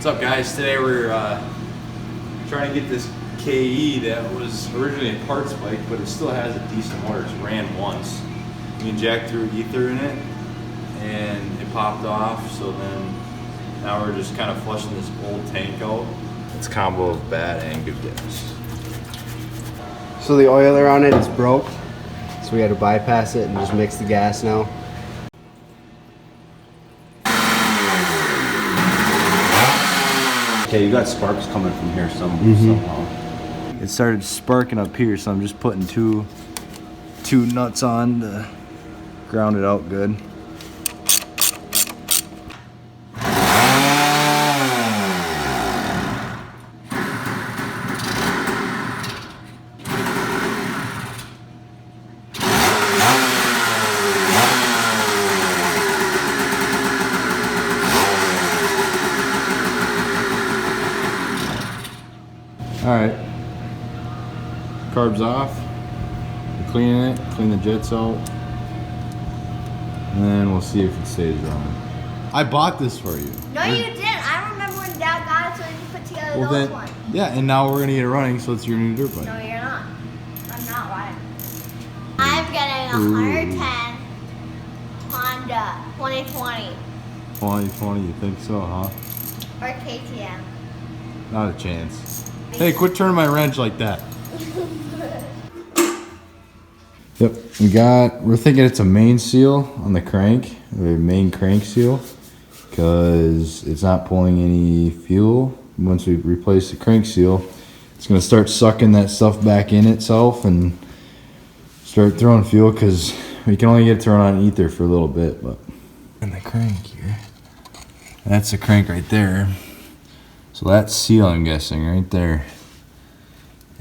What's up, guys? Today we're trying to get this KE that was originally a parts bike, but it still has a decent motor. It's ran once. We inject through ether in it, and it popped off. So then now we're just kind of flushing this old tank out. It's a combo of bad and good gas. So the oiler on it is broke, so we had to bypass it and just mix the gas now. Okay, you got sparks coming from here somehow. It started sparking up here, so I'm just putting two nuts on to ground it out good. Alright, carbs off, we're cleaning it, clean the jets out, and then we'll see if it stays running. I bought this for you. No, you didn't. I remember when Dad got it so we could put together those ones. Yeah, and now we're gonna get it running, so it's your new dirt bike. No, you're not. I'm not lying. I'm getting a 110 Honda 2020. 2020, you think so, huh? Or KTM. Not a chance. Hey, quit turning my wrench like that. Yep, we're thinking it's a main seal on the crank, or a main crank seal, because it's not pulling any fuel. Once we replace the crank seal, it's gonna start sucking that stuff back in itself and start throwing fuel, because we can only get it thrown on ether for a little bit. But and the crank here, that's the crank right there. So that seal, I'm guessing, right there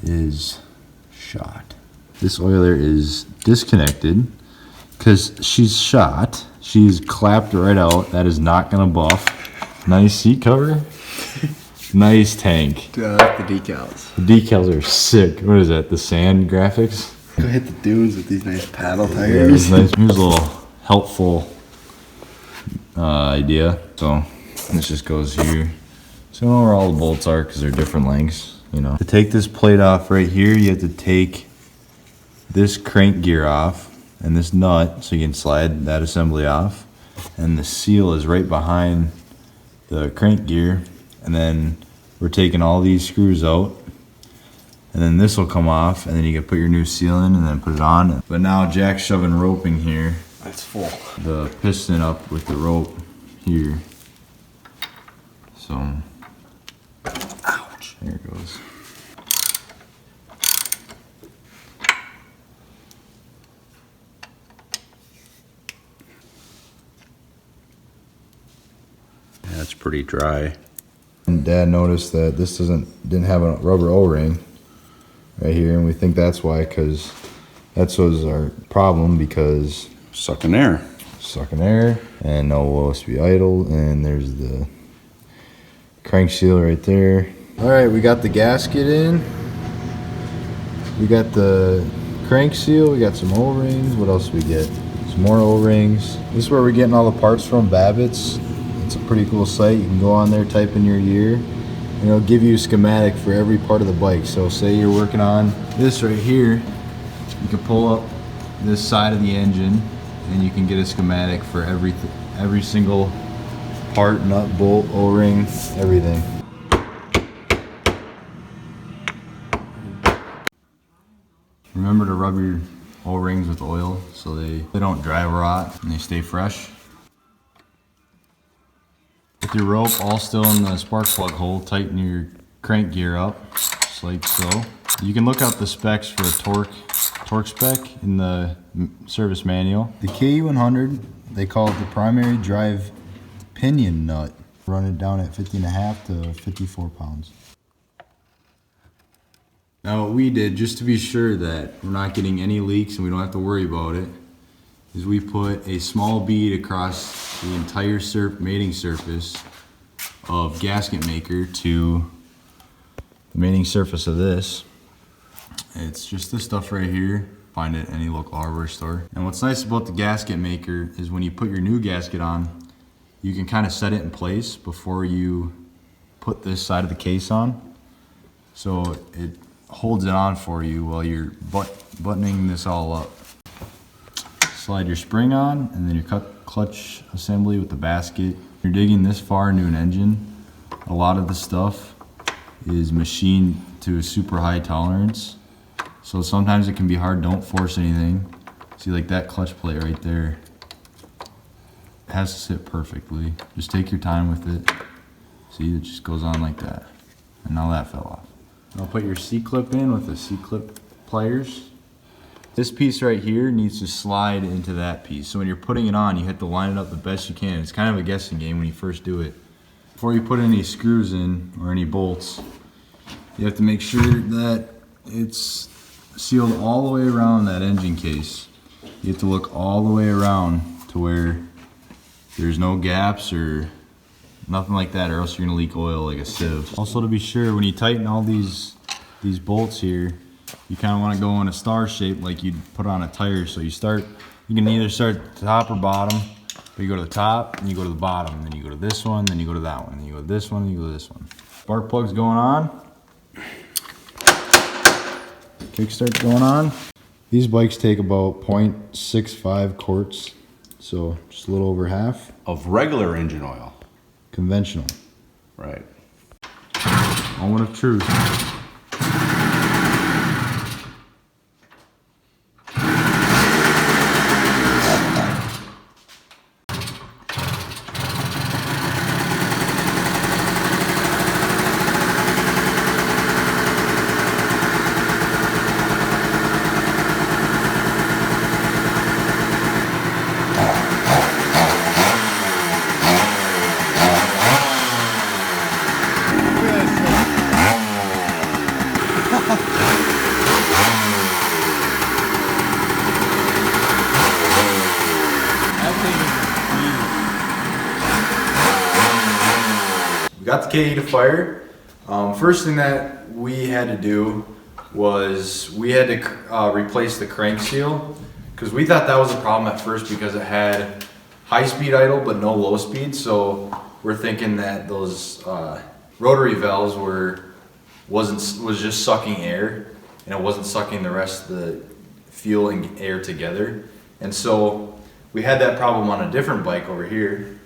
is shot. This oiler is disconnected because she's shot. She's clapped right out. That is not gonna buff. Nice seat cover. Nice tank. Dude, I like the decals. The decals are sick. What is that, the sand graphics? Go hit the dunes with these nice paddle Yeah, tires. nice. Here's a little helpful idea. So this just goes here. So I know where all the bolts are because they're different lengths, you know. To take this plate off right here, you have to take this crank gear off and this nut so you can slide that assembly off. And the seal is right behind the crank gear. And then we're taking all these screws out. And then this will come off, and then you can put your new seal in and then put it on. But now Jack's shoving rope in here. That's full. The piston up with the rope here. So, ouch, there it goes. Yeah, it's pretty dry. And Dad noticed that this didn't have a rubber O-ring right here, and we think that's why, because that was our problem, because Sucking air. and no OSB idle, and there's the crank seal right there. All right, we got the gasket in. We got the crank seal. We got some O-rings. What else do we get? Some more O-rings. This is where we're getting all the parts from, Babbitt's. It's a pretty cool site. You can go on there, type in your year, and it'll give you a schematic for every part of the bike. So say you're working on this right here, you can pull up this side of the engine, and you can get a schematic for every single part, nut, bolt, O-ring, everything. Remember to rub your O-rings with oil so they don't dry rot and they stay fresh. With your rope all still in the spark plug hole, tighten your crank gear up, just like so. You can look up the specs for a torque spec in the service manual. The KE100, they call it the primary drive pinion nut. Run it down at 50.5 to 54 pounds. Now what we did, just to be sure that we're not getting any leaks and we don't have to worry about it, is we put a small bead across the entire mating surface of gasket maker to the mating surface of this. It's just this stuff right here. Find it at any local hardware store. And what's nice about the gasket maker is when you put your new gasket on, you can kind of set it in place before you put this side of the case on. So it holds it on for you while you're buttoning this all up. Slide your spring on, and then your clutch assembly with the basket. You're digging this far into an engine. A lot of the stuff is machined to a super high tolerance. So sometimes it can be hard. Don't force anything. See, like that clutch plate right there. It has to sit perfectly. Just take your time with it. See, it just goes on like that. And now that fell off. Now put your C-clip in with the C-clip pliers. This piece right here needs to slide into that piece. So when you're putting it on, you have to line it up the best you can. It's kind of a guessing game when you first do it. Before you put any screws in or any bolts, you have to make sure that it's sealed all the way around that engine case. You have to look all the way around to where there's no gaps or nothing like that, or else you're gonna leak oil like a sieve. Also, to be sure, when you tighten all these bolts here, you kind of want to go in a star shape like you'd put on a tire. So you can either start at the top or bottom, but you go to the top, and you go to the bottom, and then you go to this one, then you go to that one, then you go to this one, then you go to this one. Spark plug's going on. Kickstart going on. These bikes take about 0.65 quarts, so just a little over half. Of regular engine oil. Conventional. Right. Moment of truth. We got the KE to fire. First thing that we had to do was we had to replace the crank seal, because we thought that was a problem at first because it had high speed idle but no low speed. So we're thinking that those rotary valves was just sucking air, and it wasn't sucking the rest of the fuel and air together. And so we had that problem on a different bike over here.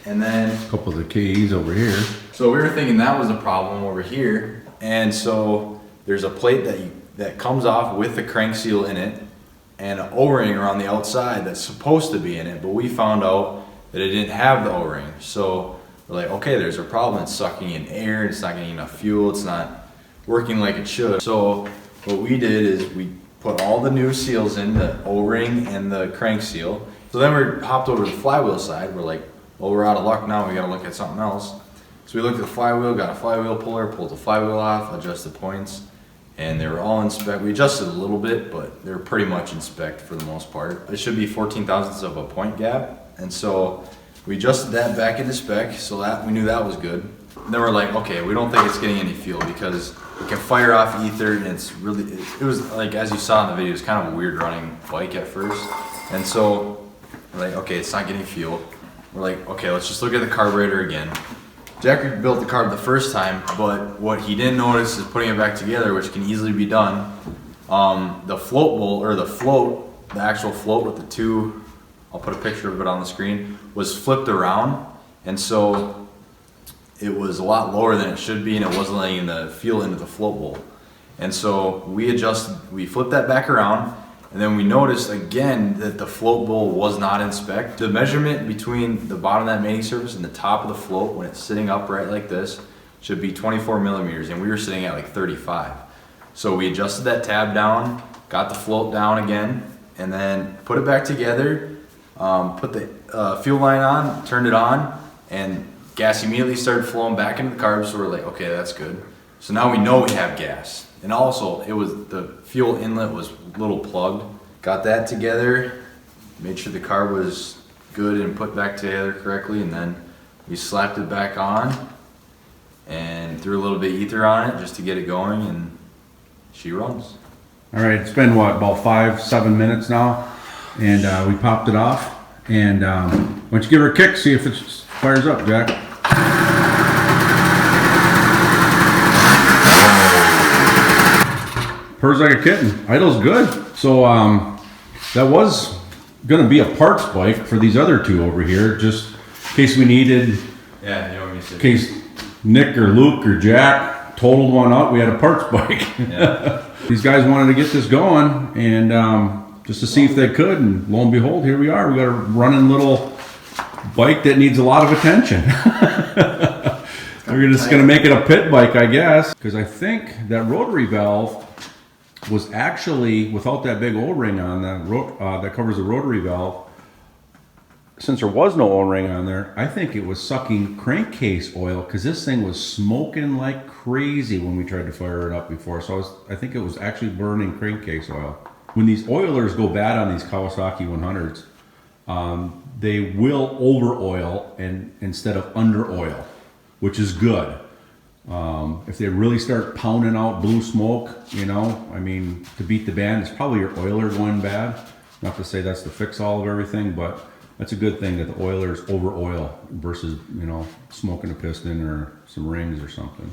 And then A couple of the KEs over here. so we were thinking that was a problem over here. And so there's a plate that comes off with the crank seal in it, and an O-ring around the outside that's supposed to be in it, but we found out that it didn't have the O-ring. So we're like, okay, there's a problem. It's sucking in air, it's not getting enough fuel, it's not working like it should. So what we did is we put all the new seals in, the O-ring and the crank seal. So then we hopped over to the flywheel side. We're like, well, we're out of luck now, we gotta look at something else. So we looked at the flywheel, got a flywheel puller, pulled the flywheel off, adjusted points, and they were all in spec. We adjusted a little bit, but they're pretty much in spec for the most part. It should be 14 thousandths of a point gap, and so we adjusted that back into spec, so that we knew that was good. And then we're like, okay, we don't think it's getting any fuel because it can fire off ether, and it's really, it was like, as you saw in the video, it was kind of a weird running bike at first. And so we're like, okay, it's not getting fuel. We're like, okay, let's just look at the carburetor again. Jack built the carb the first time, but what he didn't notice is putting it back together, which can easily be done. The float bolt, or the actual float with the two, I'll put a picture of it on the screen, was flipped around. And so it was a lot lower than it should be, and it wasn't letting the fuel into the float bolt. And so we flipped that back around, and then we noticed again that the float bowl was not in spec. The measurement between the bottom of that mating surface and the top of the float, when it's sitting upright like this, should be 24 millimeters, and we were sitting at like 35. So we adjusted that tab down, got the float down again, and then put it back together, put the fuel line on, turned it on, and gas immediately started flowing back into the carb, so we're like, okay, that's good. So now we know we have gas. And also, the fuel inlet was a little plugged. Got that together, made sure the carb was good and put back together correctly, and then we slapped it back on and threw a little bit of ether on it just to get it going, and she runs. All right, it's been what, about 5-7 minutes now, and we popped it off. And why don't you give her a kick, see if it fires up, Jack? purrs like a kitten. Idle's good. So that was gonna be a parts bike for these other two over here, just in case we needed. Yeah, you know what you said. In case Nick or Luke or Jack totaled one out, we had a parts bike. Yeah. These guys wanted to get this going, and just to see if they could, and lo and behold, here we are. We got a running little bike that needs a lot of attention. We're just gonna make it a pit bike, I guess, because I think that rotary valve was actually, without that big O-ring on that covers the rotary valve, since there was no O-ring on there, I think it was sucking crankcase oil, because this thing was smoking like crazy when we tried to fire it up before. So I think it was actually burning crankcase oil. When these oilers go bad on these Kawasaki 100s, they will over oil and instead of under oil, which is good. If they really start pounding out blue smoke, you know, I mean, to beat the band, it's probably your oiler going bad. Not to say that's the fix all of everything, but that's a good thing that the oilers over oil versus, you know, smoking a piston or some rings or something.